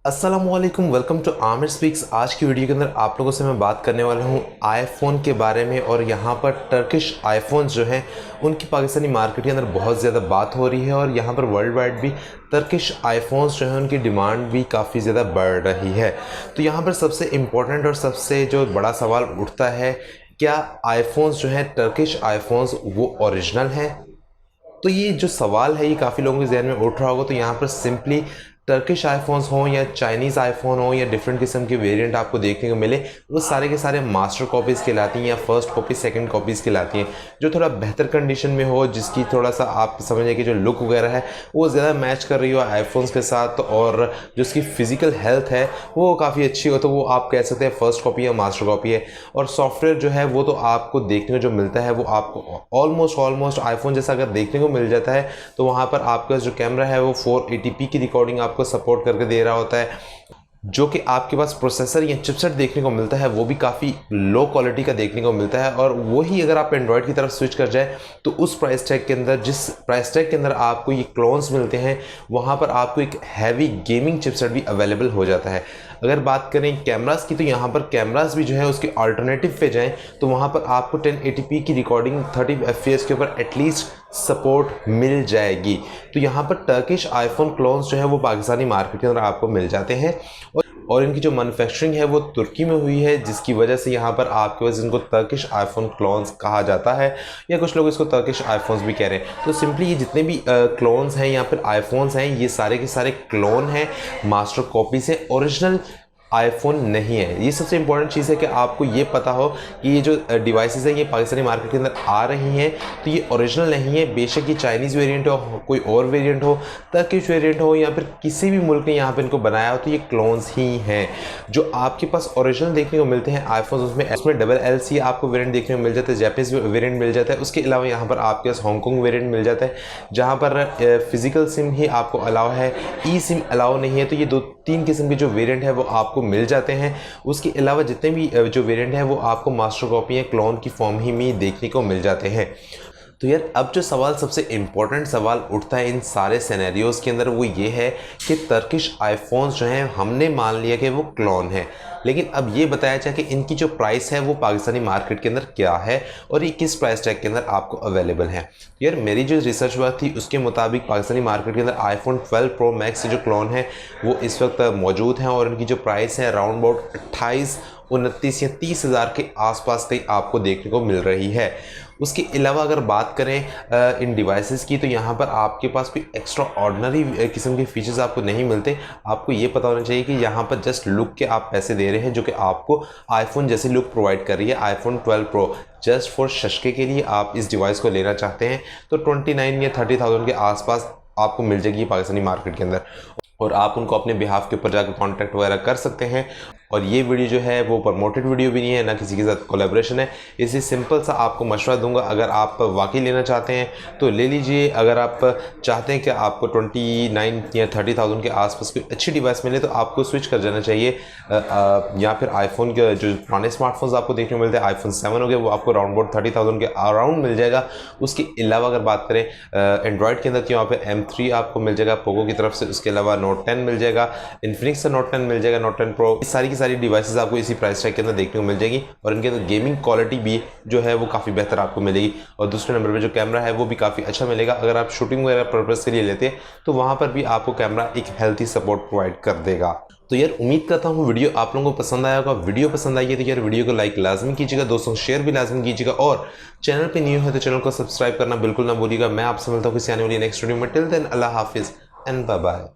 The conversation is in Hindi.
अस्सलामुअलैकुम, वेलकम टू आमिर स्पीक्स। आज की वीडियो के अंदर आप लोगों से मैं बात करने वाला हूं आईफोन के बारे में। और यहां पर टर्किश आईफोन्स जो हैं उनकी पाकिस्तानी मार्केट के अंदर बहुत ज़्यादा बात हो रही है और यहां पर वर्ल्ड वाइड भी टर्किश आईफोन्स जो हैं उनकी डिमांड भी काफ़ी ज़्यादा बढ़ रही है। तो यहां पर सबसे इम्पोर्टेंट और सबसे जो बड़ा सवाल उठता है, क्या आईफोन्स जो हैं टर्किश आईफोन्स वो ओरिजिनल हैं? तो ये जो सवाल है ये काफ़ी लोगों के जहन में उठ रहा होगा। तो यहाँ पर सिंपली टर्किश आईफोन्स हों या चाइनीज़ आईफोन हो या डिफरेंट किस्म के वेरिएंट आपको देखने को मिले, वो सारे के सारे मास्टर कॉपीज़ कहलाती हैं या फर्स्ट कॉपी सेकंड कॉपीज़ कहलाती हैं, जो थोड़ा बेहतर कंडीशन में हो, जिसकी थोड़ा सा आप समझिए कि जो लुक वगैरह है वो ज़्यादा मैच कर रही हो आईफोन्स के साथ, और जो उसकी फ़िज़िकल हेल्थ है वो काफ़ी अच्छी हो, तो वो आप कह सकते हैं फर्स्ट कॉपी या मास्टर कॉपी है। और सॉफ्टवेयर जो है वो तो आपको देखने को जो मिलता है वो आपको ऑलमोस्ट आईफोन जैसा अगर देखने को मिल जाता है। तो वहाँ पर आपका जो कैमरा है वो 480p की रिकॉर्डिंग आपको सपोर्ट करके दे रहा होता है। जो कि आपके पास प्रोसेसर या चिपसेट देखने को मिलता है वो भी काफ़ी लो क्वालिटी का देखने को मिलता है। और वही अगर आप एंड्रॉयड की तरफ स्विच कर जाए तो उस प्राइस टैग के अंदर, जिस प्राइस टैग के अंदर आपको ये क्लोन्स मिलते हैं, वहाँ पर आपको एक हैवी गेमिंग चिपसेट भी अवेलेबल हो जाता है। अगर बात करें कैमरास की, तो यहाँ पर कैमरास भी जो है उसके अल्टरनेटिव पे जाएं तो वहाँ पर आपको 1080p की रिकॉर्डिंग 30 fps के ऊपर एटलीस्ट सपोर्ट मिल जाएगी। तो यहाँ पर टर्किश आईफोन क्लोन्स जो है वो पाकिस्तानी मार्केट के अंदर आपको मिल जाते हैं। और इनकी जो मैन्युफैक्चरिंग है वो तुर्की में हुई है, जिसकी वजह से यहाँ पर आपके पास इनको टर्किश आईफोन क्लोन्स कहा जाता है, या कुछ लोग इसको टर्किश आईफोन्स भी कह रहे हैं। तो सिंपली ये जितने भी क्लोन्स हैं या फिर आईफोन्स हैं, ये सारे के सारे क्लोन हैं, मास्टर कॉपी से, ओरिजिनल आईफोन नहीं है। ये सबसे इंपॉर्टेंट चीज़ है कि आपको ये पता हो कि ये जो डिवाइसेस हैं ये पाकिस्तानी मार्केट के अंदर आ रही हैं तो ये ओरिजिनल नहीं है। बेशक ये चाइनीज़ वेरिएंट हो, कोई और वेरिएंट हो, टर्किश वेरिएंट हो, या फिर किसी भी मुल्क ने यहाँ पे इनको बनाया हो, तो ये क्लोन्स ही हैं। जो आपके पास ओरिजिनल देखने को मिलते हैं आईफोन, उसमें डबल LC आपको वेरिएंट देखने को मिल जाता है, जापानीज वेरिएंट मिल जाता है। उसके अलावा यहाँ पर आपके पास हांगकॉन्ग वेरिएंट मिल जाता है, जहाँ पर फिजिकल सिम ही आपको अलाउ है, ई सिम अलाउ नहीं है। तो ये 2-3 किस्म के जो वेरिएंट है वो आपको मिल जाते हैं। उसके अलावा जितने भी जो वेरिएंट है वो आपको मास्टर कॉपी या क्लोन की फॉर्म ही में देखने को मिल जाते हैं। तो यार अब जो सवाल, सबसे इम्पोर्टेंट सवाल उठता है इन सारे सिनेरियोज़ के अंदर, वो ये है कि टर्किश आईफोन्स जो हैं हमने मान लिया कि वो क्लोन है, लेकिन अब ये बताया जाए कि इनकी जो प्राइस है वो पाकिस्तानी मार्केट के अंदर क्या है और ये किस प्राइस टैग के अंदर आपको अवेलेबल है। यार मेरी जो रिसर्च वर्क थी उसके मुताबिक पाकिस्तानी मार्केट के अंदर आईफोन 12 प्रो मैक्स से जो क्लोन है वो इस वक्त मौजूद हैं, और इनकी जो प्राइस है अराउंड अबाउट 28, 29 या 30 हज़ार के आसपास कहीं आपको देखने को मिल रही है। उसके अलावा अगर बात करें इन डिवाइसेस की, तो यहाँ पर आपके पास कोई एक्स्ट्रा ऑर्डिनरी किस्म के फीचर्स आपको नहीं मिलते। आपको ये पता होना चाहिए कि यहाँ पर जस्ट लुक के आप पैसे दे रहे हैं, जो कि आपको आईफोन जैसी लुक प्रोवाइड कर रही है। आईफोन 12 प्रो जस्ट फॉर शशके के लिए आप इस डिवाइस को लेना चाहते हैं तो 29 या 30,000 के आसपास आपको मिल जाएगी पाकिस्तानी मार्केट के अंदर, और आप उनको अपने बिहाफ के ऊपर जाकर कॉन्टैक्ट वगैरह कर सकते हैं। और ये वीडियो जो है वो प्रमोटेड वीडियो भी नहीं है, ना किसी के साथ कोलैबोरेशन है। इसी सिंपल सा आपको मशवरा दूंगा, अगर आप वाकई लेना चाहते हैं तो ले लीजिए। अगर आप चाहते हैं कि आपको 29 या 30,000 के आसपास कोई अच्छी डिवाइस मिले तो आपको स्विच कर जाना चाहिए, या फिर आईफोन के जो पुराने स्मार्टफोन्स आपको देखने को मिलते हैं, आईफोन 7 हो गया, वो आपको अराउंड अबाउट 30,000 के अराउंड मिल जाएगा। उसके अलावा अगर बात करें एंड्रॉयड के अंदर, तो यहाँ पे M3 आपको मिल जाएगा पोको की तरफ से। उसके अलावा नोट 10 मिल जाएगा, इन्फिनिक्स का नोट 10 मिल जाएगा, नोट 10 प्रो, सारी डिवाइसेस आपको इसी प्राइस टैग के अंदर देखने को मिल जाएगी। और इनके अंदर गेमिंग क्वालिटी भी जो है वो काफ़ी बेहतर आपको मिलेगी। और दूसरे नंबर पे जो कैमरा है वो भी काफ़ी अच्छा मिलेगा। अगर आप शूटिंग वगैरह पर्पज़ के लिए लेते हैं तो वहाँ पर भी आपको कैमरा एक हेल्थी सपोर्ट प्रोवाइड कर देगा। तो यार उम्मीद करता हूँ वीडियो आप लोगों को पसंद आया होगा। वीडियो पसंद आई है तो यार वीडियो को लाइक लाजमी कीजिएगा, दोस्तों शेयर भी लाजमी कीजिएगा, और चैनल पे न्यू है तो चैनल को सब्सक्राइब करना बिल्कुल ना भूलिएगा। मैं आपसे मिलता हूँ किसी आने वाली नेक्स्ट वीडियो में। टिल देन अल्लाह हाफिज़ एंड बाय बाय।